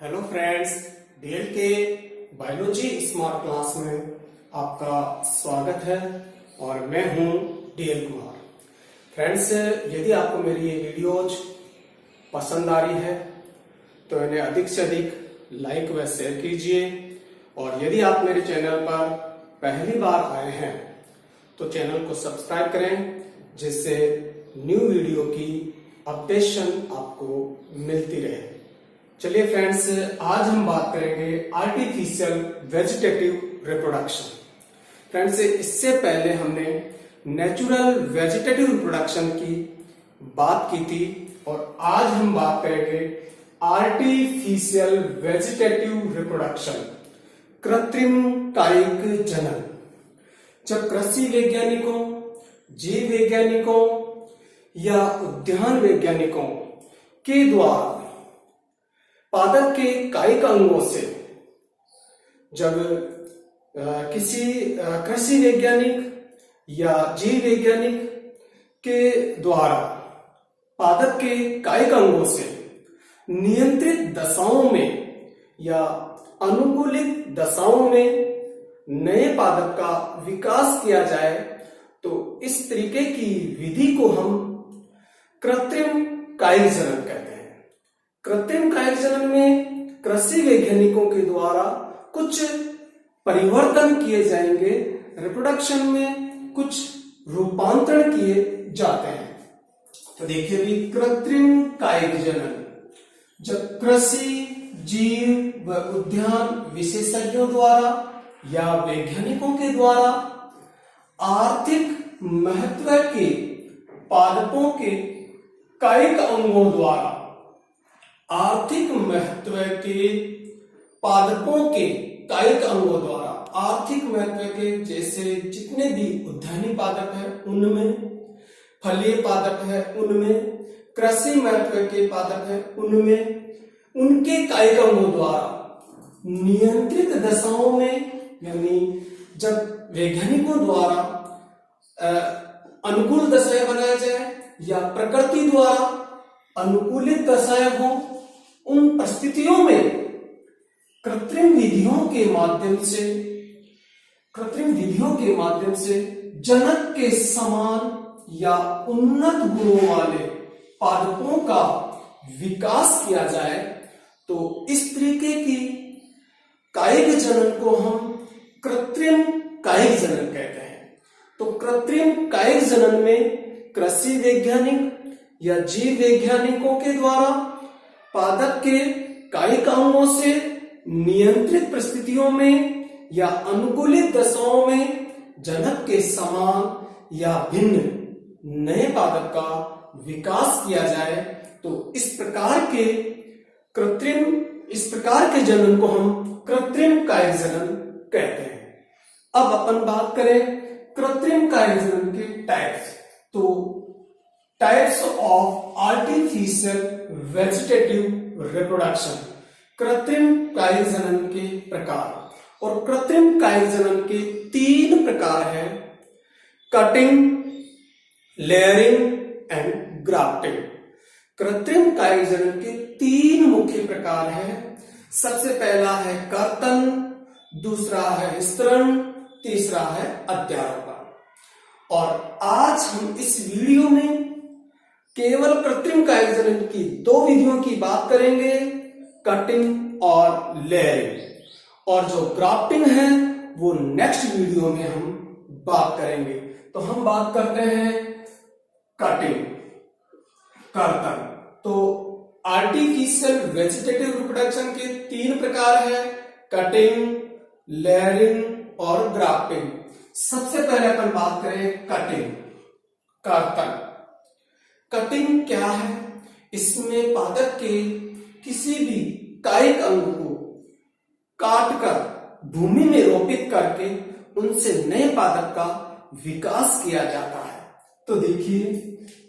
Hello friends, DL के biology smart class में आपका स्वागत है और मैं हूं डीएल कुमार। फ्रेंड्स, यदि आपको मेरी ये वीडियोज पसंद आ रही है तो इन्हें अधिक से अधिक लाइक व शेयर कीजिए और यदि आप मेरे चैनल पर पहली बार आए हैं तो चैनल को सब्सक्राइब करें जिससे न्यू वीडियो की अपडेशन आपको मिलती रहे। चलिए फ्रेंड्स, आज हम बात करेंगे आर्टिफिशियल वेजिटेटिव रिप्रोडक्शन। फ्रेंड्स, इससे पहले हमने नेचुरल वेजिटेटिव रिप्रोडक्शन की बात की थी और आज हम बात करेंगे आर्टिफिशियल वेजिटेटिव रिप्रोडक्शन, कृत्रिम कायिक जनन। जब कृषि वैज्ञानिकों, जीव वैज्ञानिकों या उद्यान वैज्ञानिकों के द्वारा पादप के कायिक अंगों से जब किसी कृषि वैज्ञानिक या जीव वैज्ञानिक के द्वारा पादप के कायिक अंगों से नियंत्रित दशाओं में या अनुकूलित दशाओं में नए पादप का विकास किया जाए तो इस तरीके की विधि को हम कृत्रिम कायिक जनन कहते हैं। कृत्रिम कायिक जनन में कृषि वैज्ञानिकों के द्वारा कुछ परिवर्तन किए जाएंगे, रिप्रोडक्शन में कुछ रूपांतरण किए जाते हैं। तो देखिए भी, कृत्रिम कायिक जनन जब कृषि, जीव व उद्यान विशेषज्ञों द्वारा या वैज्ञानिकों के द्वारा आर्थिक महत्व के पादपों के कायिक अंगों द्वारा, आर्थिक महत्व के पादपों के कायिक अंगों द्वारा, आर्थिक महत्व के जैसे जितने भी उद्यानी पादप है उनमें, फलीय पादप है उनमें, कृषि महत्व के पादप है उनमें, उनके कायिक अंगों द्वारा नियंत्रित दशाओं में, यानी जब वैज्ञानिकों द्वारा अनुकूल दशाएं बनाया जाए या प्रकृति द्वारा अनुकूलित दशाएं हो, उन परिस्थितियों में कृत्रिम विधियों के माध्यम से जनक के समान या उन्नत गुणों वाले पादपों का विकास किया जाए तो इस तरीके की कायिक जनन को हम कृत्रिम कायिक जनन कहते हैं। तो कृत्रिम कायिक जनन में कृषि वैज्ञानिक या जीव वैज्ञानिकों के द्वारा पादप के कायिक अंगों से नियंत्रित परिस्थितियों में या अनुकूलित दशाओं में जनक के समान या भिन्न नए पादप का विकास किया जाए तो इस प्रकार के जनन को हम कृत्रिम कायिक जनन कहते हैं। अब अपन बात करें कृत्रिम कायिक जनन के टाइप्स। तो types of artificial vegetative reproduction, कृत्रिम कायिक जनन के प्रकार। और कृत्रिम कायिक जनन के 3 प्रकार हैं: कटिंग, लेयरिंग एंड ग्राफ्टिंग। कृत्रिम कायिक जनन के 3 मुख्य प्रकार हैं। सबसे पहला है कर्तन, दूसरा है स्तरण, तीसरा है अध्यारोपण। और आज हम इस वीडियो में केवल कृत्रिम कायिक जनन की 2 विधियों की बात करेंगे, कटिंग और लेयरिंग, और जो ग्राफ्टिंग है वो नेक्स्ट वीडियो में हम बात करेंगे। तो हम बात करते हैं कटिंग, कर्तन। तो आर्टिफिशियल वेजिटेटिव रिप्रोडक्शन के 3 प्रकार हैं: कटिंग, लेयरिंग और ग्राफ्टिंग। सबसे पहले अपन बात करें कटिंग, कर्तन। कटिंग क्या है? इसमें पादप के किसी भी कायिक अंग को काटकर भूमि में रोपित करके उनसे नए पादप का विकास किया जाता है। तो देखिए,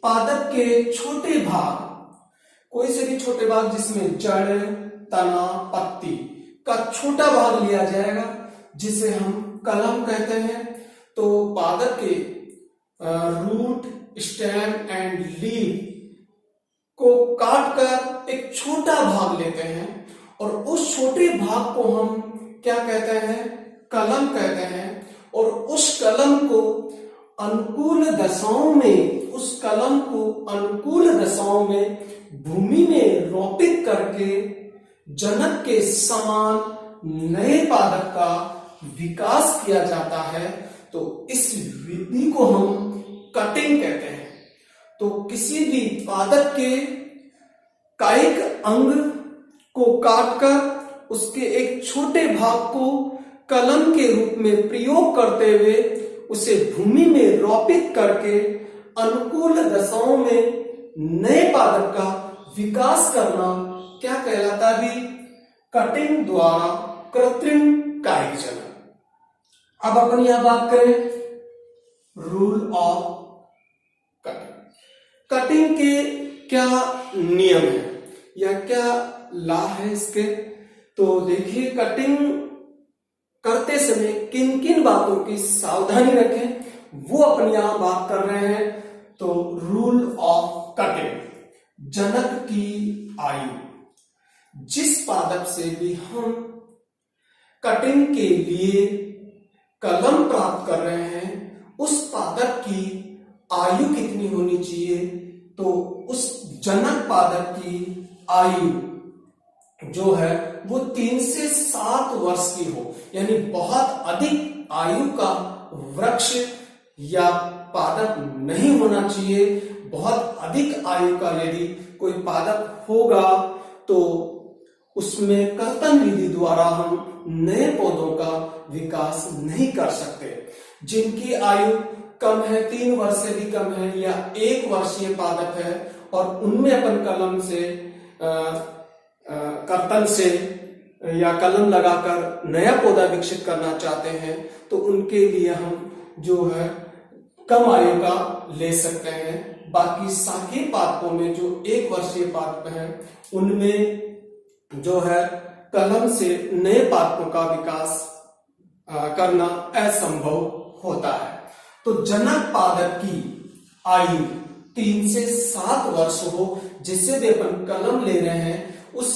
पादप के छोटे भाग, कोई से भी छोटे भाग जिसमें जड़, तना, पत्ती का छोटा भाग लिया जाएगा जिसे हम कलम कहते हैं। तो पादप के रूट, स्टेम एंड लीफ को काटकर एक छोटा भाग लेते हैं और उस छोटे भाग को हम क्या कहते हैं? कलम कहते हैं। और उस कलम को अनुकूल दशाओं में, उस कलम को अनुकूल दशाओं में भूमि में रोपित करके जनक के समान नए पादप का विकास किया जाता है। तो इस विधि को हम कटिंग कहते हैं। तो किसी भी पादप के कायिक अंग को काटकर उसके एक छोटे भाग को कलम के रूप में प्रयोग करते हुए उसे भूमि में रोपित करके अनुकूल दशाओं में नए पादप का विकास करना क्या कहलाता है? कटिंग द्वारा कृत्रिम कायिक जनन। अब अपन यहां बात करें रूल ऑफ कटिंग। कटिंग के क्या नियम है या क्या लॉ है इसके? तो देखिए, कटिंग करते समय किन किन बातों की सावधानी रखें वो अपन यहां बात कर रहे हैं। तो रूल ऑफ कटिंग, जनक की आयु। जिस पादप से भी हम कटिंग के लिए कलम प्राप्त कर रहे हैं उस पादप की आयु कितनी होनी चाहिए? तो उस जनक पादप की आयु जो है वो 3 से 7 वर्ष की हो, यानी बहुत अधिक आयु का वृक्ष या पादप नहीं होना चाहिए। बहुत अधिक आयु का यदि कोई पादप होगा तो उसमें कर्तन विधि द्वारा हम नए पौधों का विकास नहीं कर सकते। जिनकी आयु कम है, 3 वर्ष से भी कम है या 1 वर्षीय पादप है और उनमें अपन कलम से कर्तन से या कलम लगाकर नया पौधा विकसित करना चाहते हैं तो उनके लिए हम जो है कम आयु का ले सकते हैं। बाकी शाकीय पादपों में जो 1 वर्षीय पादप हैं उनमें जो है कलम से नए पादपों का विकास करना असंभव होता है। तो जनक पादप की आयु 3 से 7 वर्ष हो, जिससे भी अपन कलम ले रहे हैं उस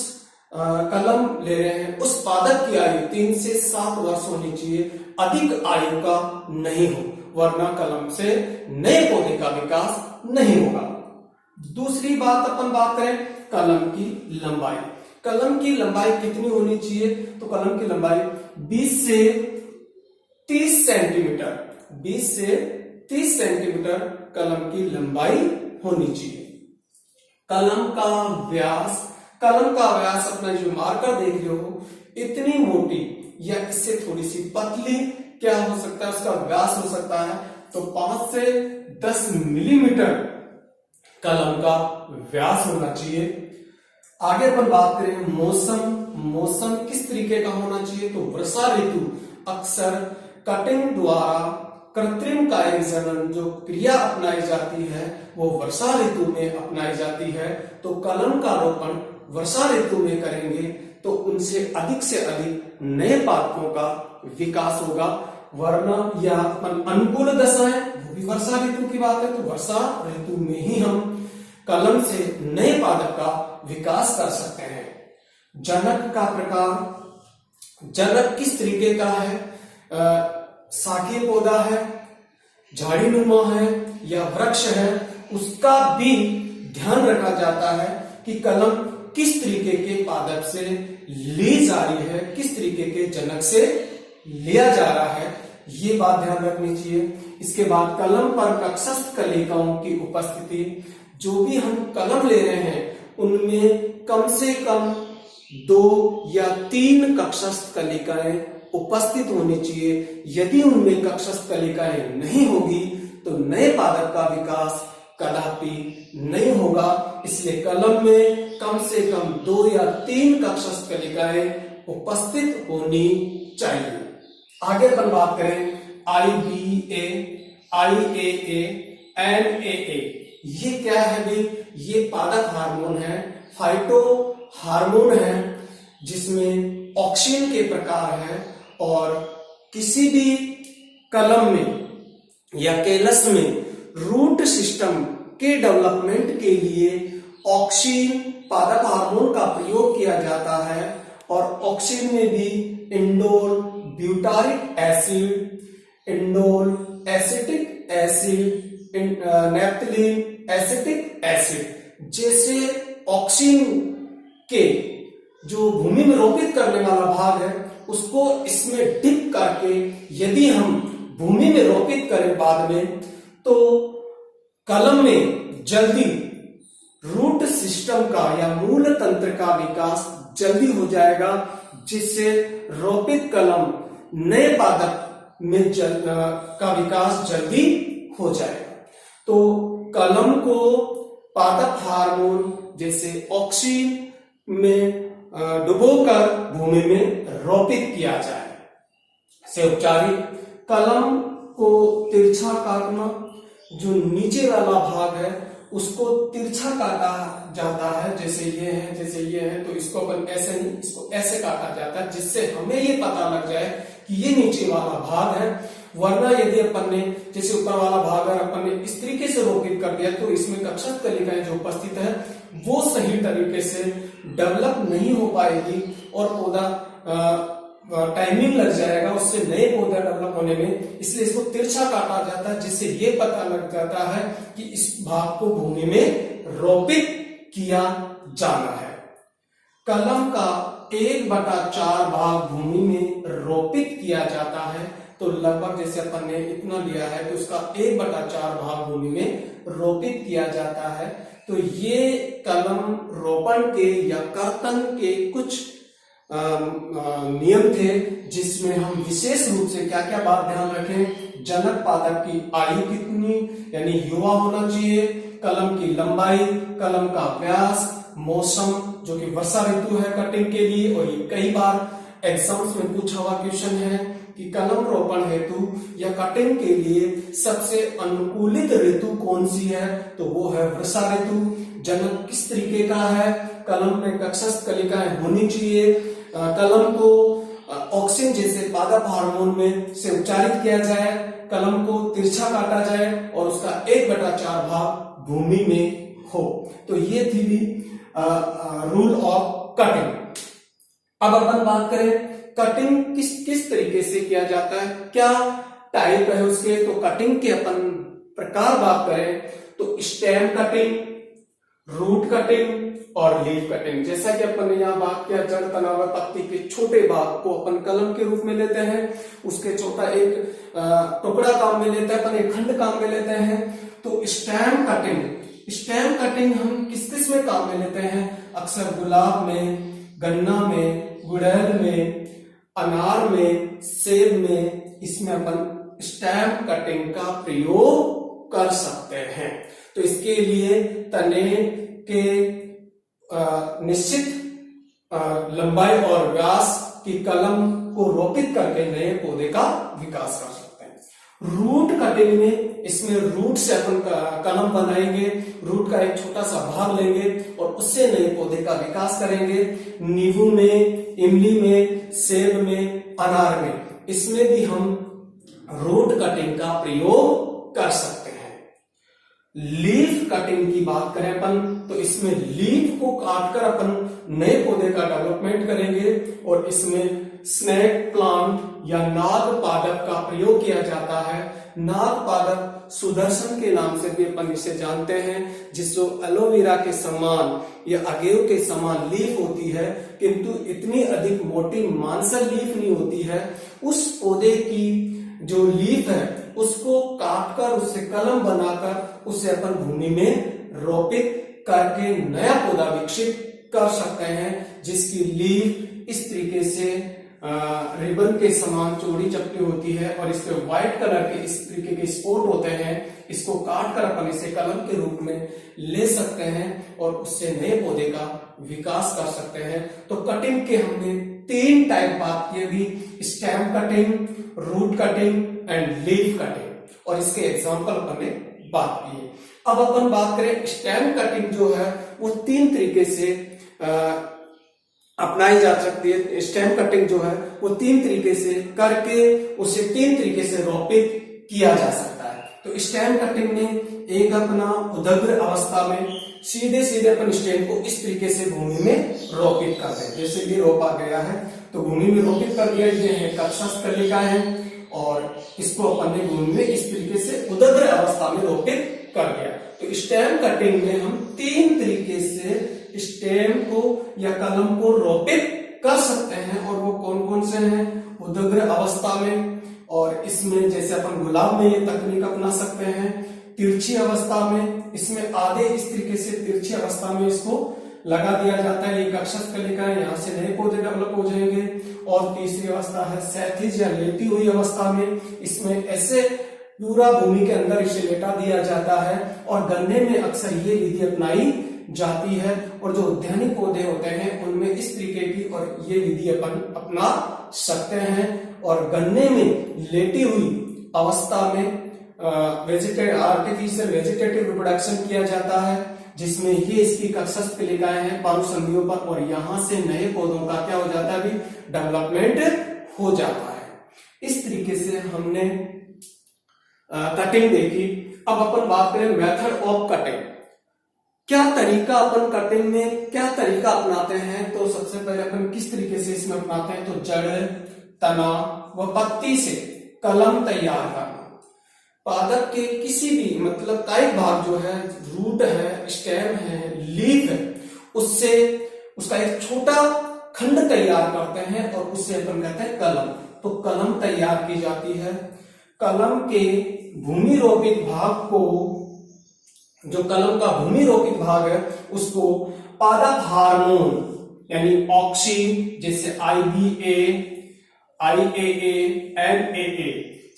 पादप की आयु 3 से 7 वर्ष होनी चाहिए। अधिक आयु का नहीं हो, वरना कलम से नए पौधे का विकास नहीं होगा। दूसरी बात अपन बात करें कलम की लंबाई। कलम की लंबाई कितनी होनी चाहिए? तो कलम की लंबाई 20 से 30 सेंटीमीटर, 20 से 30 सेंटीमीटर कलम की लंबाई होनी चाहिए। कलम का व्यास अपना जो मार्कर देख रहे हो इतनी मोटी या इससे थोड़ी सी पतली क्या हो सकता है? उसका व्यास हो सकता है तो 5 से 10 मिलीमीटर कलम का व्यास होना चाहिए। आगे अपन बात करें मौसम किस तरीके का होना चाहिए? तो वर्षा ऋतु अक्सर कटिंग द्वारा कृत्रिम कायिक जनन जो क्रिया अपनाई जाती है वो वर्षा ऋतु में अपनाई जाती है। तो कलम का रोपण वर्षा ऋतु में करेंगे तो उनसे अधिक नए पादपों का विकास होगा। वरना या अनुकूल दशाएं वो भी वर्षा ऋतु की बात है तो वर्षा ऋतु में ही हम कलम से नए पादप का विकास कर सकते हैं। जनक का प्रकार, जनक किस तरीके का है? शाकीय पौधा है, झाड़ीनुमा है या वृक्ष है, उसका भी ध्यान रखा जाता है कि कलम किस तरीके के पादप से ली जा रही है, किस तरीके के जनक से लिया जा रहा है, ये बात ध्यान रखनी चाहिए। इसके बाद कलम पर कक्षस्थ कलिकाओं की उपस्थिति। जो भी हम कलम ले रहे हैं उनमें कम से कम 2 या 3 कक्षस्थ कलिकाएं उपस्थित होनी चाहिए। यदि उनमें कक्षस्थ कलिकाएं नहीं होगी तो नए पादप का विकास कदापि नहीं होगा। इसलिए कलम में कम से कम 2 या 3 कक्षस्थ कलिकाएं उपस्थित होनी चाहिए। आगे अपन बात करें IBA, IAA, NAA। ये क्या है भाई? ये पादप हार्मोन है, फाइटो हार्मोन है जिसमें ऑक्सीन के प्रकार है और किसी भी कलम में या केलस में रूट सिस्टम के डेवलपमेंट के लिए ऑक्सीन पादप हार्मोन का प्रयोग किया जाता है और ऑक्सीन में भी indole butyric acid, indole acetic acid, naphthalene acetic acid जैसे ऑक्सीन के जो भूमि में रोपित करने वाला भाग है उसको इसमें डिप करके यदि हम भूमि में रोपित करें बाद में, तो कलम में जल्दी रूट सिस्टम का या मूल तंत्र का विकास जल्दी हो जाएगा, जिससे रोपित कलम नए पादप में का विकास जल्दी हो जाएगा। तो कलम को पादप हार्मोन जैसे ऑक्सीन में डुबोकर भूमि में रोपित किया जाए। से उपचारित कलम को तिरछा काटना, जो नीचे वाला भाग है उसको तिरछा काटा जाता है, जैसे ये है तो इसको अपन ऐसे नहीं, इसको ऐसे काटा जाता है, जिससे हमें ये पता लग जाए कि ये नीचे वाला भाग है। वरना यदि अपन ने जैसे ऊपर वाला भाग है अपन ने इस तरीके से रोपित कर दिया तो इसमें कक्षक कलिकाएं जो उपस्थित है वो सही तरीके से डेवलप नहीं हो पाएगी और पौधा टाइमिंग लग जाएगा उससे नए पौधे डेवलप होने में। इसलिए इसको तिरछा काटा जाता है, जिससे ये पता लग जाता है कि इस भाग को भूमि में रोपित किया जाना है। कलम का 1/4 भाग भूमि में रोपित किया जाता है, तो लगभग जैसे अपन ने इतना लिया है तो उसका 1/4 भाग भूमि में रोपित किया जाता है। तो ये कलम रोपण के या कर्तन के कुछ नियम थे, जिसमें हम विशेष रूप से क्या क्या बात ध्यान रखें। जनक पादप की आयु कितनी यानी युवा होना चाहिए, कलम की लंबाई, कलम का व्यास, मौसम जो कि वर्षा ऋतु है कटिंग के लिए, और ये कई बार एग्जाम्स में पूछा हुआ क्वेश्चन है कि कलम रोपण हेतु या कटिंग के लिए सबसे अनुकूलित ऋतु कौन सी है, तो वो है वर्षा ऋतु। जनक किस तरीके का है, कलम में कक्षस्थ कलिकाएं होनी चाहिए, कलम को ऑक्सीन जैसे पादप हार्मोन में से उपचारित किया जाए, कलम को तिरछा काटा जाए और उसका 1/4 भाग भूमि में हो। तो ये थी भी रूल ऑफ कटिंग। अब अपन बात करें कटिंग किस तरीके से किया जाता है, क्या टाइप है उसके। तो कटिंग के अपन प्रकार बात करें तो स्टेम कटिंग, रूट कटिंग और लीफ कटिंग। जैसा कि अपन ने यहाँ बात किया जड़ तना हुआ पत्ती के छोटे भाग को अपन कलम के रूप में लेते हैं, उसके छोटा एक टुकड़ा काम में लेते हैं अपन, एक खंड काम में लेते हैं। तो स्टेम कटिंग हम किस में काम में लेते हैं, अक्सर गुलाब में, गन्ना में, गुड़हल में, अनार में, सेब में, इसमें अपन स्टेम कटिंग का प्रयोग कर सकते हैं। तो इसके लिए तने के निश्चित लंबाई और व्यास की कलम को रोपित करके नए पौधे का विकास कर सकते हैं। रूट कटिंग में इसमें रूट से अपन कलम बनाएंगे, रूट का एक छोटा सा भाग लेंगे और उससे नए पौधे का विकास करेंगे। नींबू में, इमली में, सेब में, अनार में, इसमें भी हम रूट कटिंग का प्रयोग कर सकते हैं। लीफ कटिंग की बात करें अपन तो इसमें लीफ को काटकर अपन नए पौधे का डेवलपमेंट करेंगे और इसमें स्नेक प्लांट या नाग पादप का प्रयोग किया जाता है। नाग पादप सुदर्शन के नाम से भी अपन इसे जानते हैं, जिसको एलोवेरा के समान या अगेव के समान लीफ होती है, किंतु इतनी अधिक मोटी मांसल लीफ नहीं होती है। उस पौधे की जो लीफ है उसको काटकर उससे कलम बनाकर उसे अपन भूमि में रोपित करके नया पौधा विकसित कर सकते हैं, जिसकी लीफ इस तरीके से रिबन के समान चौड़ी चपटी होती है और इस पे व्हाइट कलर के इस तरीके के स्पॉट होते हैं। इसको काट कर अपन इसे कलम के रूप में ले सकते हैं और उससे नए पौधे का विकास कर सकते हैं। तो कटिंग के हमने 3 टाइप बात की अभी, stem cutting, root cutting and leaf cutting, और इसके एग्जाम्पल अपन ने बात की है। अब अपन बात करें स्टेम कटिंग जो है वो 3 तरीके से अपनाई जा सकती है। स्टेम कटिंग जो है वो 3 तरीके से करके उसे 3 तरीके से रोपित किया जा सकता है। तो स्टेम कटिंग में एक अपना उदग्र अवस्था में सीधे सीधे अपन स्टेम को इस तरीके से भूमि में रोपित करते हैं। जैसे कि रोपा गया है तो भूमि में रोपित कर दिया। ये है कक्षस्थ कलिका है और इसको अपन ने भूमि में इस तरीके से उदग्र अवस्था में रोपित कर दिया। तो स्टेम कटिंग में हम 3 तरीके से स्टेम को या कलम को रोपित कर सकते हैं और वो कौन कौन से हैं? उदग्र अवस्था में, और इसमें जैसे अपन गुलाब में ये तकनीक अपना सकते हैं। तिरछी अवस्था में, इसमें आधे इस तरीके से तिरछी अवस्था में इसको लगा दिया जाता है। ये कक्षस्थ कलिका है, यहाँ से नए पौधे डेवलप हो जाएंगे। और तीसरी अवस्था है क्षैतिज या लेटी हुई अवस्था में, इसमें ऐसे पूरा भूमि के अंदर इसे लेटा दिया जाता है। और गन्ने में अक्सर ये विधि अपनाई जाती है और जो उद्यानिक पौधे होते हैं उनमें इस तरीके की और ये विधि अपन अपना सकते हैं। और गन्ने में लेटी हुई अवस्था में आर्टिफिशियल वेजिटेटिव रिप्रोडक्शन किया जाता है, जिसमें ये इसकी कक्षस्थ कलिकाएं हैं पार्श्वसंधियों पर, और यहां से नए पौधों का क्या हो जाता है? अभी डेवलपमेंट हो जाता है। इस तरीके से हमने कटिंग देखी। अब अपन बात करें मेथड ऑफ कटिंग। क्या तरीका अपन कटिंग में क्या तरीका अपनाते हैं? तो सबसे पहले अपन किस तरीके से इसमें अपनाते हैं? तो जड़, तना व पत्ती से कलम तैयार करना। पादप के किसी भी मतलब कायिक भाग जो है, रूट है, स्टेम है, लीफ है, उससे उसका एक छोटा खंड तैयार करते हैं और उससे अपन कहते हैं कलम। तो कलम तैयार की जाती है। कलम के भूमि रोपित भाग को, जो कलम का भूमि रोपित भाग है, उसको पादप हार्मोन यानी ऑक्सी, जैसे IBA, IAA, NAA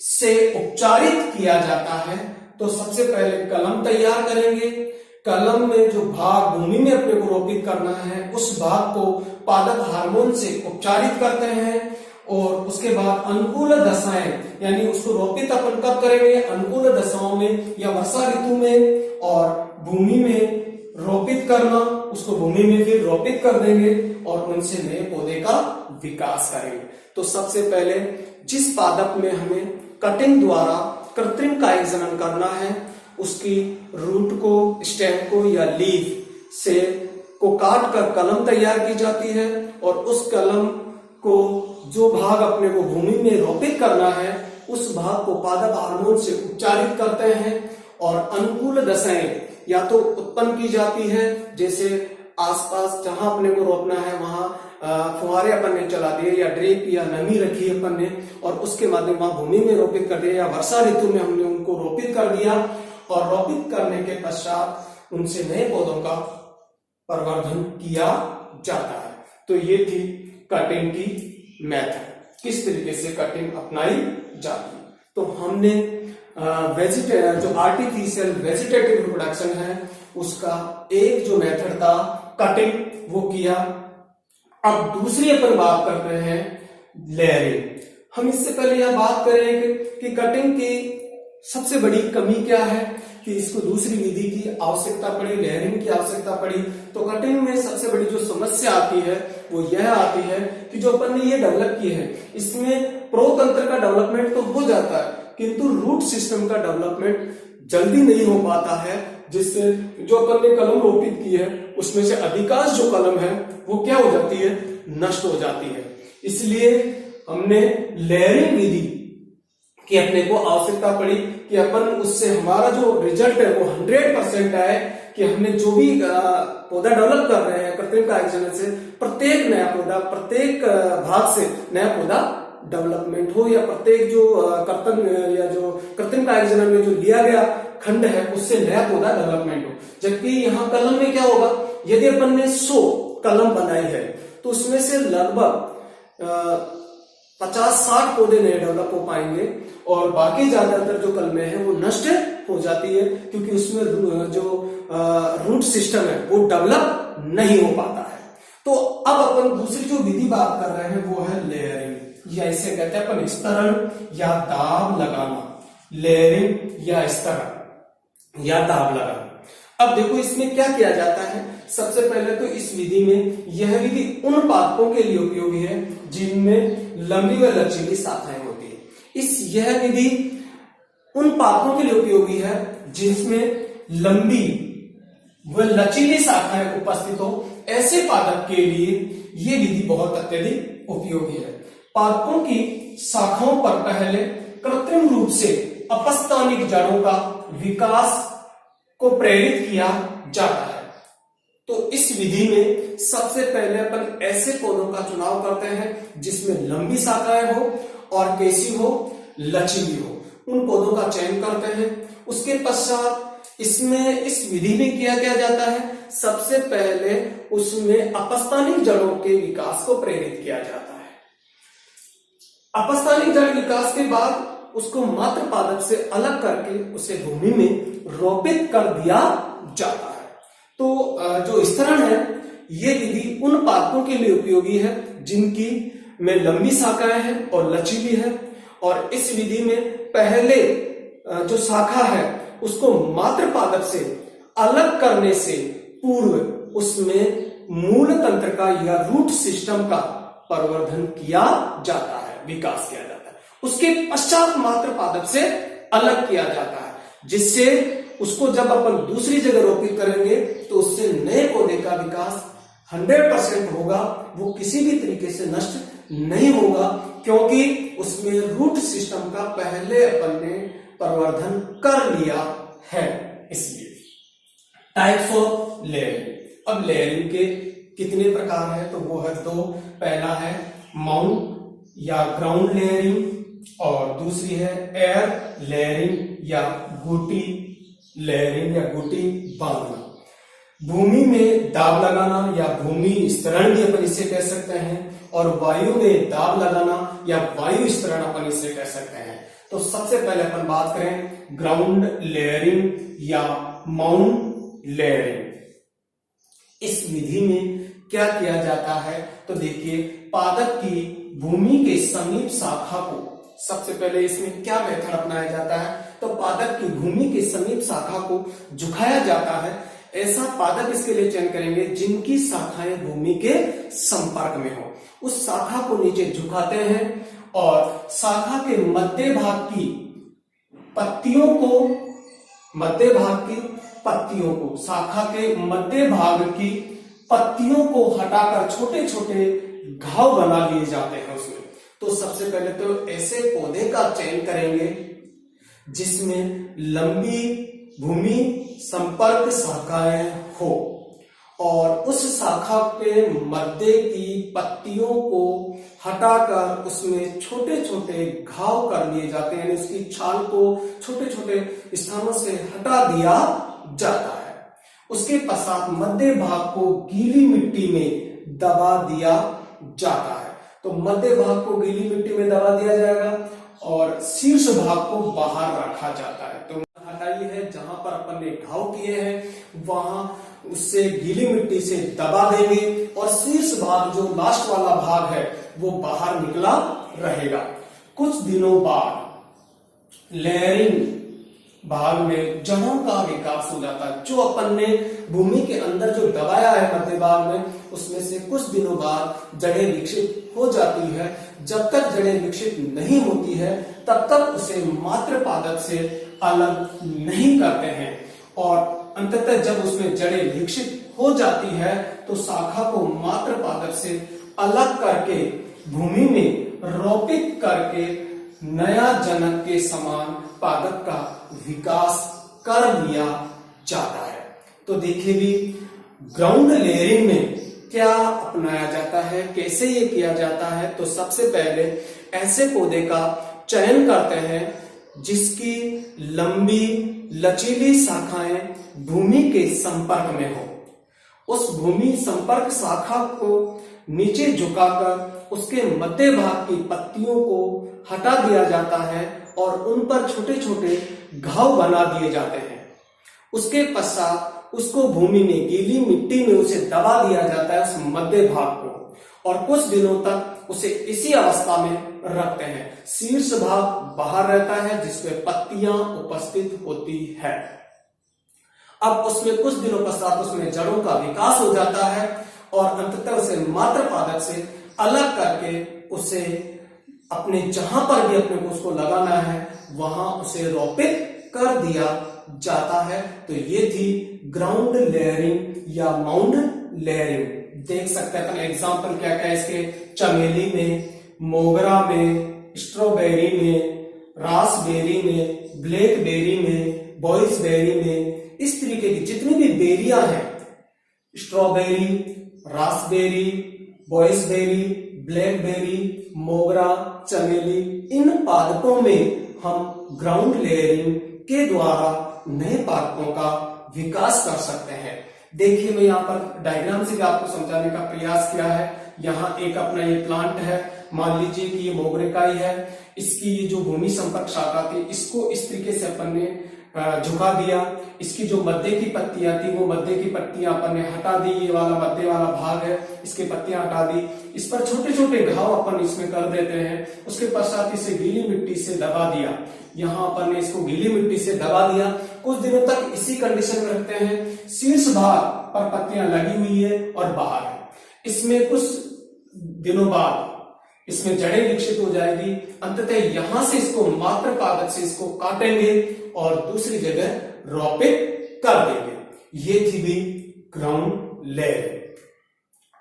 से उपचारित किया जाता है। तो सबसे पहले कलम तैयार करेंगे। कलम में जो भाग भूमि में अपने को रोपित करना है, उस भाग को पादप हार्मोन से उपचारित करते हैं। और उसके बाद अनुकूल दशाएं, यानी उसको रोपित अपन कब करेंगे? अनुकूल दशाओं में या वर्षा ऋतु में, और भूमि में रोपित करना, उसको भूमि में फिर रोपित कर देंगे और उनसे नए पौधे का विकास करेंगे। तो सबसे पहले जिस पादप में हमें कटिंग द्वारा कृत्रिम कायिक जनन करना है, उसकी रूट को, स्टेम को या लीफ से को काट कर कलम तैयार की जाती है। और उस कलम को, जो भाग अपने को भूमि में रोपित करना है, उस भाग को पादप हार्मोन से उपचारित करते हैं और अनुकूल दशाएं या तो उत्पन्न की जाती है, जैसे आसपास जहां अपने को रोपना है वहां फुहारे अपन ने चला दिए या ड्रिप या नमी रखी अपन ने, और उसके माध्यम वहां भूमि में रोपित कर दिया, या वर्षा ऋतु में हमने उनको रोपित कर दिया। और रोपित करने के पश्चात उनसे नए पौधों का प्रवर्धन किया जाता है। तो ये थी कटिंग की मेथड, किस तरीके से कटिंग अपनाई जाती है। तो हमने जो आर्टिफिशियल वेजिटेटिव रिप्रोडक्शन है, उसका एक जो मेथड था कटिंग, वो किया। अब दूसरी अपन बात कर रहे हैं लेयरिंग। हम इससे पहले यह बात करें कि कटिंग की सबसे बड़ी कमी क्या है, कि इसको दूसरी विधि की आवश्यकता पड़ी, लेयरिंग की आवश्यकता पड़ी। तो कटिंग में सबसे बड़ी जो समस्या आती है वो यह आती है कि जो अपन ने ये डेवलप की है, इसमें प्रोतंत्र का डेवलपमेंट तो हो जाता है, किंतु रूट सिस्टम का डेवलपमेंट जल्दी नहीं हो पाता है, जिससे जो अपन ने कलम रोपित की है उसमें से अधिकांश जो कलम है वो क्या हो जाती है? नष्ट हो जाती है। इसलिए हमने लेयरिंग विधि की अपने को आवश्यकता पड़ी कि अपन उससे हमारा जो रिजल्ट है वो 100% आए, कि हमने जो भी पौधा डेवलप कर रहे हैं कृत्रिम कायिक जनन से, प्रत्येक नया पौधा, प्रत्येक भाग से नया पौधा डेवलपमेंट हो, या प्रत्येक जो कर्तन या जो कृत्रिम कायिक जनन में जो लिया गया खंड है उससे नया पौधा डेवलपमेंट हो। जबकि यहाँ कलम में क्या होगा, यदि अपन ने 100 कलम बनाई है तो उसमें से लगभग 50-60 पौधे नए डेवलप हो पाएंगे, और बाकी ज्यादातर जो कलमें हैं वो नष्ट हो जाती है, क्योंकि उसमें जो रूट सिस्टम है वो डेवलप नहीं हो पाता है। तो अब अपन दूसरी जो विधि बात कर रहे हैं वो है लेयरिंग, या इसे कहते हैं अपन स्तरण या दाब लगाना। लेयरिंग या स्तरण या दाब लगाना। अब देखो इसमें क्या किया जाता है। सबसे पहले तो इस विधि में, यह विधि उन पादपों के लिए उपयोगी है जिनमें लंबी व लचीली शाखाएं होती है। यह विधि उन पादपों के लिए उपयोगी है जिसमें लंबी व लचीली शाखाएं उपस्थित हो, ऐसे पादप के लिए ये विधि बहुत अत्यधिक उपयोगी है। पादपों की शाखाओं पर पहले कृत्रिम रूप से अपस्तानिक जड़ों का विकास को प्रेरित किया जाता है। तो इस विधि में सबसे पहले अपन ऐसे पौधों का चुनाव करते हैं जिसमें लंबी शाखाएं हो और कैसी हो, लचीली हो, उन पौधों का चयन करते हैं। उसके पश्चात इसमें इस विधि में किया जाता है, सबसे पहले उसमें अपस्तानिक जड़ों के विकास को प्रेरित किया जाता है। अपस्तानिक जड़ विकास के बाद उसको मात्र पादप से अलग करके उसे भूमि में रोपित कर दिया जाता है। तो जो स्तरण है, ये विधि उन पादपों के लिए उपयोगी है जिनकी में लंबी शाखाएं हैं और लचीली है। और इस विधि में पहले जो शाखा है उसको मात्र पादप से अलग करने से पूर्व उसमें मूल तंत्र का या रूट सिस्टम का प्रवर्धन किया जाता है, विकास किया जाता है। उसके पश्चात मात्र पादप से अलग किया जाता है, जिससे उसको जब अपन दूसरी जगह रोपित करेंगे तो उससे नए पौधे का विकास 100% होगा, वो किसी भी तरीके से नष्ट नहीं होगा, क्योंकि उसमें रूट सिस्टम का पहले अपन ने प्रवर्धन कर लिया है। इसलिए टाइप्स ऑफ लेयरिंग। अब लेयरिंग के कितने प्रकार है, तो वो है दो। पहला है माउंट या ग्राउंड लेयरिंग और दूसरी है एयर लेयरिंग या गुटी लेयरिंग या गुटी बांधना। भूमि में दाब लगाना या भूमि स्तरण भी अपन इसे कह सकते हैं, और वायु में दाब लगाना या वायु स्तरण अपन इसे कह सकते हैं। तो सबसे पहले अपन बात करें ग्राउंड लेयरिंग या माउंट लेयरिंग। इस विधि में क्या किया जाता है, तो देखिए पादप की भूमि के समीप शाखा को सबसे पहले इसमें क्या मेथड अपनाया जाता है, तो पादप की भूमि के समीप शाखा को झुकाया जाता है। ऐसा पादप इसके लिए चयन करेंगे जिनकी शाखाएं भूमि के संपर्क में हो। उस शाखा को नीचे झुकाते हैं और शाखा के मध्य भाग की पत्तियों को शाखा के मध्य भाग की पत्तियों को हटाकर छोटे छोटे घाव बना लिए जाते हैं उसमें। तो सबसे पहले तो ऐसे पौधे का चयन करेंगे जिसमें लंबी भूमि संपर्क शाखाएं हो और उस शाखा के मध्य की पत्तियों को हटाकर उसमें छोटे छोटे घाव कर लिए जाते हैं, यानी उसकी छाल को छोटे छोटे स्थानों से हटा दिया जाता है। उसके पश्चात मध्य भाग को गीली मिट्टी में दबा दिया जाता है। तो मध्य भाग को गीली मिट्टी में दबा दिया जाएगा और शीर्ष भाग को बाहर रखा जाता है। तो हटाई है जहां पर अपन ने घाव किए हैं वहां उससे गीली मिट्टी से दबा देंगे और शीर्ष भाग जो लास्ट वाला भाग है वो बाहर निकला रहेगा। कुछ दिनों बाद लेयरिंग भाग में जड़ों का विकास हो जाता है। जो अपन ने भूमि के अंदर जो दबाया है मध्य भाग में, उसमें से कुछ दिनों बाद जड़ें विकसित हो जाती है। जब तक जड़ें विकसित नहीं होती है तब तक उसे मात्र पादप से अलग नहीं करते हैं और अंततः जब उसमें जड़ें विकसित हो जाती है तो शाखा को मात्र पादप से अलग करके भूमि में रोपित करके नया जनक के समान पादप का विकास कर लिया जाता है। तो देखिए भी ग्राउंड लेयरिंग में क्या अपनाया जाता है, कैसे ये किया जाता है। तो सबसे पहले ऐसे पौधे का चयन करते हैं जिसकी लंबी लचीली शाखाएं भूमि के संपर्क में हो। उस भूमि संपर्क शाखा को नीचे झुकाकर उसके मध्य भाग की पत्तियों को हटा दिया जाता है और उन पर छोटे छोटे घाव बना दिए जाते हैं। उसके पश्चात उसको भूमि में गीली मिट्टी में उसे दबा दिया जाता है उस मध्य भाग को और कुछ दिनों तक उसे इसी अवस्था में रखते हैं। शीर्ष भाग बाहर रहता है जिसमें पत्तियां उपस्थित होती है। अब उसमें कुछ दिनों पश्चात उसमें जड़ों का विकास हो जाता है और अंततः उसे मात्र पादप से अलग करके उसे अपने जहां पर भी अपने को उसको लगाना है वहां उसे रोपित कर दिया जाता है। तो ये थी ग्राउंड लेयरिंग या माउंड लेयरिंग। देख सकते हैं अपन एग्जाम्पल क्या क्या है इसके, चमेली में, मोगरा में, स्ट्रॉबेरी में, रासबेरी में, ब्लैकबेरी में, बॉयसबेरी में, इस तरीके की जितनी भी बेरियां हैं, स्ट्रॉबेरी, रासबेरी, बॉयसबेरी, ब्लैकबेरी, मोगरा, चमेली, इन पादपों में हम ग्राउंड लेयरिंग के द्वारा नए पादपों का विकास कर सकते हैं। देखिए मैं यहाँ पर डायग्राम से भी आपको समझाने का प्रयास किया है। यहाँ एक अपना ये प्लांट है, मान लीजिए कि ये मोगरे का ही है, इसकी ये जो भूमि संपर्क शाखा थी इसको इस तरीके से अपन ने झुका दिया। इसकी जो मध्य की पत्तियां थी वो मध्य की पत्तियां अपन ने हटा दी, ये वाला मध्य वाला भाग है इसकी पत्तियां हटा दी। इस पर छोटे छोटे घाव अपन इसमें कर देते हैं। उसके पश्चात इसे गीली मिट्टी से दबा दिया। यहाँ अपन ने इसको गीली मिट्टी से दबा दिया, कुछ दिनों तक इसी कंडीशन में रखते हैं। शीर्ष भाग पर पत्तियां लगी हुई है और बाहर है। इसमें कुछ दिनों बाद इसमें जड़ें विकसित हो जाएगी। अंततः यहां से इसको मात्र कागज से इसको काटेंगे और दूसरी जगह रोपित कर देंगे। ये थी भी ग्राउंड लेयरिंग।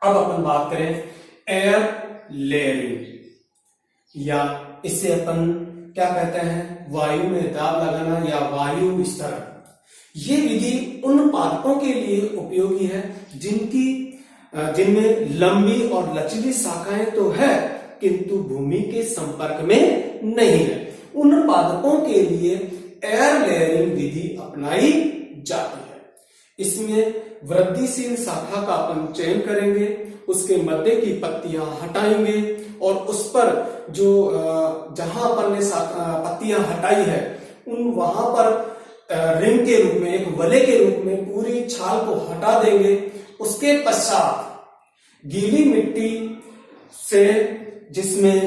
अब अपन बात करें एयर लेयरिंग, या इसे अपन क्या कहते हैं, वायु में दाब लगाना या वायु विस्तरण। ये विधि उन पादपों के लिए उपयोगी है जिनमें लंबी और लचीली शाखाएं तो है किंतु भूमि के संपर्क में नहीं है। उन पादपों के लिए एयर लेयरिंग विधि अपनाई जाती है। इसमें वृद्धिशील शाखा का अपन चयन करेंगे, उसके मध्य की पत्तियां हटाएंगे और उस पर जो जहां अपन ने पत्तियां हटाई है उन वहां पर रिंग के रूप में, एक वलय के रूप में पूरी छाल को हटा देंगे। उसके पश्चात गीली मिट्टी से, जिसमें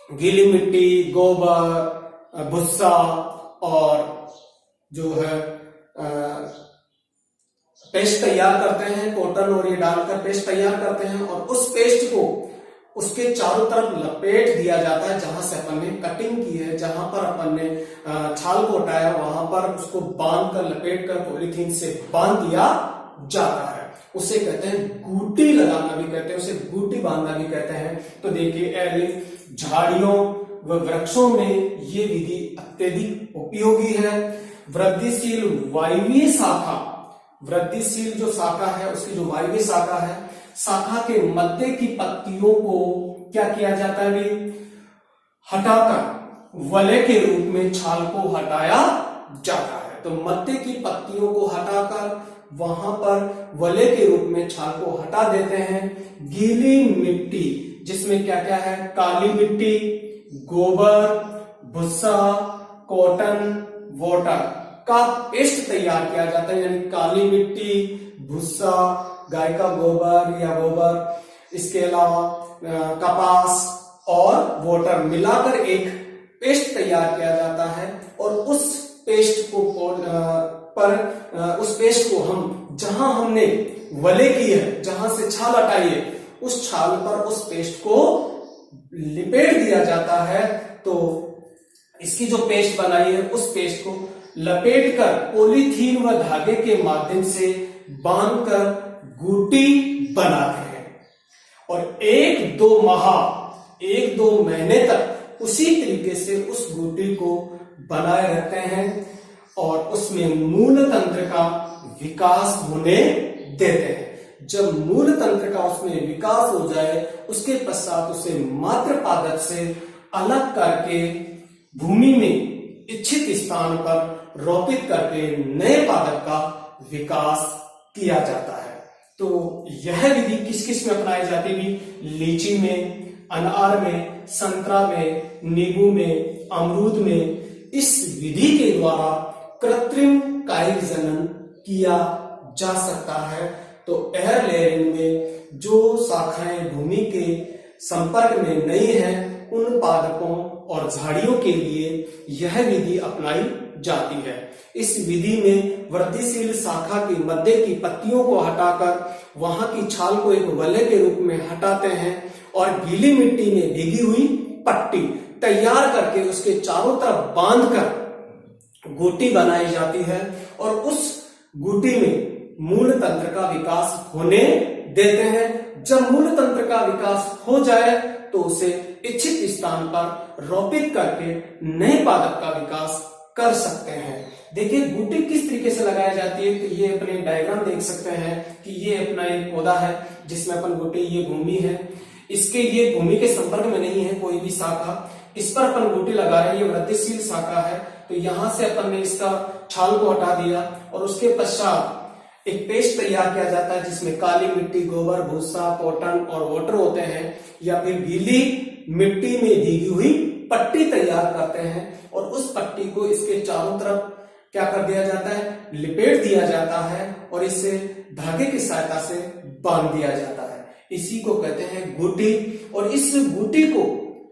गीली मिट्टी, गोबर, भुस्सा और जो है पेस्ट तैयार करते हैं, कॉटन और ये डालकर पेस्ट तैयार करते हैं और उस पेस्ट को उसके चारों तरफ लपेट दिया जाता है। जहां से अपन ने कटिंग की है, जहां पर अपन ने छाल को हटाया वहां पर उसको बांध कर, लपेट कर पॉलीथीन से बांध दिया जाता है। उसे कहते हैं गूटी लगाना भी कहते हैं, उसे गूटी बांधना भी कहते हैं। तो देखिए झाड़ियों व वृक्षों में ये विधि अत्यधिक उपयोगी है। वृद्धिशील वायवीय शाखा, वृद्धिशील जो शाखा है उसकी जो वायवीय शाखा है, शाखा के मध्य की पत्तियों को क्या किया जाता है, हटाकर वलय के रूप में छाल को हटाया जाता है। तो मध्य की पत्तियों को हटाकर वहां पर वलय के रूप में छाल को हटा देते हैं। गीली मिट्टी, जिसमें क्या क्या है, काली मिट्टी, गोबर, भुस्सा, कॉटन, वाटर का पेस्ट तैयार किया जाता है। यानी काली मिट्टी, भुस्सा, गाय का गोबर या गोबर, इसके अलावा कपास और वाटर मिलाकर एक पेस्ट तैयार किया जाता है और उस पेस्ट को उस पेस्ट को हम जहां हमने वलय की है, जहां से छाल हटाई है, उस छाल पर उस पेस्ट को लिपेट दिया जाता है। तो इसकी जो पेस्ट बनाई है उस पेस्ट को लपेटकर पॉलीथीन व धागे के माध्यम से बांधकर गूटी बनाते हैं और एक दो महीने तक उसी तरीके से उस गूटी को बनाए रखते हैं और उसमें मूल तंत्र का विकास होने देते हैं। जब मूल तंत्र का उसमें विकास हो जाए उसके पश्चात उसे मात्र पादप से अलग करके भूमि में इच्छित स्थान पर रोपित करके नए पादप का विकास किया जाता है। तो यह विधि किस किस में अपनाई जाती है? लीची में, अनार में, संतरा में, नींबू में, अमरूद में। इस विधि के द्वारा कृत्रिम कायिक जनन किया जा सकता है। तो एयर लेयरिंग में जो शाखाएं भूमि के संपर्क में नहीं है उन पादपों और झाड़ियों के लिए यह विधि अपनाई जाती है। इस विधि में वृद्धिशील शाखा की मध्य की पत्तियों को हटाकर वहां की छाल को एक वलय के रूप में हटाते हैं और गीली मिट्टी में भीगी हुई पट्टी तैयार करके उसके चारों तरफ बांधकर गुटी बनाई जाती है और उस गुटी में मूल तंत्र का विकास होने देते हैं। जब मूल तंत्र का विकास हो जाए तो उसे इच्छित स्थान पर रोपित करके नए पादप का विकास कर सकते हैं। देखिए गुटी किस तरीके से लगाई जाती है, तो ये अपने डायग्राम देख सकते हैं कि ये अपना एक पौधा है जिसमें अपन गुटी, ये भूमि है, इसके ये भूमि के संपर्क में नहीं है कोई भी शाखा, इस पर अपन गुटी लगा रहे हैं, ये वृद्धिशील शाखा है। तो यहां से अपन ने इसका छाल को हटा दिया और उसके पश्चात एक पेस्ट तैयार किया जाता है जिसमें काली मिट्टी, गोबर, भूसा, कॉटन और वाटर होते हैं, या फिर गीली मिट्टी में भीगी हुई पट्टी तैयार करते हैं और उस पट्टी को इसके चारों तरफ क्या कर दिया जाता है, लिपेट दिया जाता है और इसे धागे की सहायता से बांध दिया जाता है। इसी को कहते हैं गुटी। और इस गुटी को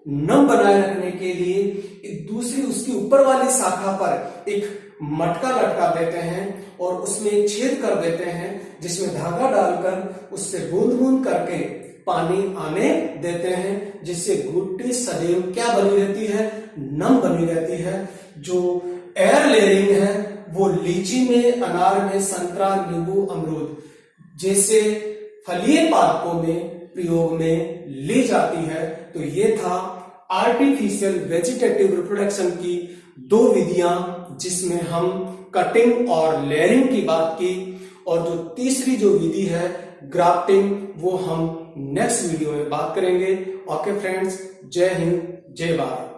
नम बनाए रखने के लिए एक दूसरी उसकी ऊपर वाली शाखा पर एक मटका लटका देते हैं और उसमें एक छेद कर देते हैं जिसमें धागा डालकर उससे बूंद बूंद करके पानी आने देते हैं, जिससे गुटी सदैव क्या बनी रहती है, नम बनी रहती है। जो एयर लेयरिंग है वो लीची में, अनार में, संतरा, नींबू, अमरूद जैसे फलीय पादपों में प्रयोग में ली जाती है। तो ये था आर्टिफिशियल वेजिटेटिव रिप्रोडक्शन की दो विधियां जिसमें हम कटिंग और लेयरिंग की बात की, और जो तीसरी जो विधि है ग्राफ्टिंग वो हम नेक्स्ट वीडियो में बात करेंगे। ओके फ्रेंड्स, जय हिंद, जय भारत।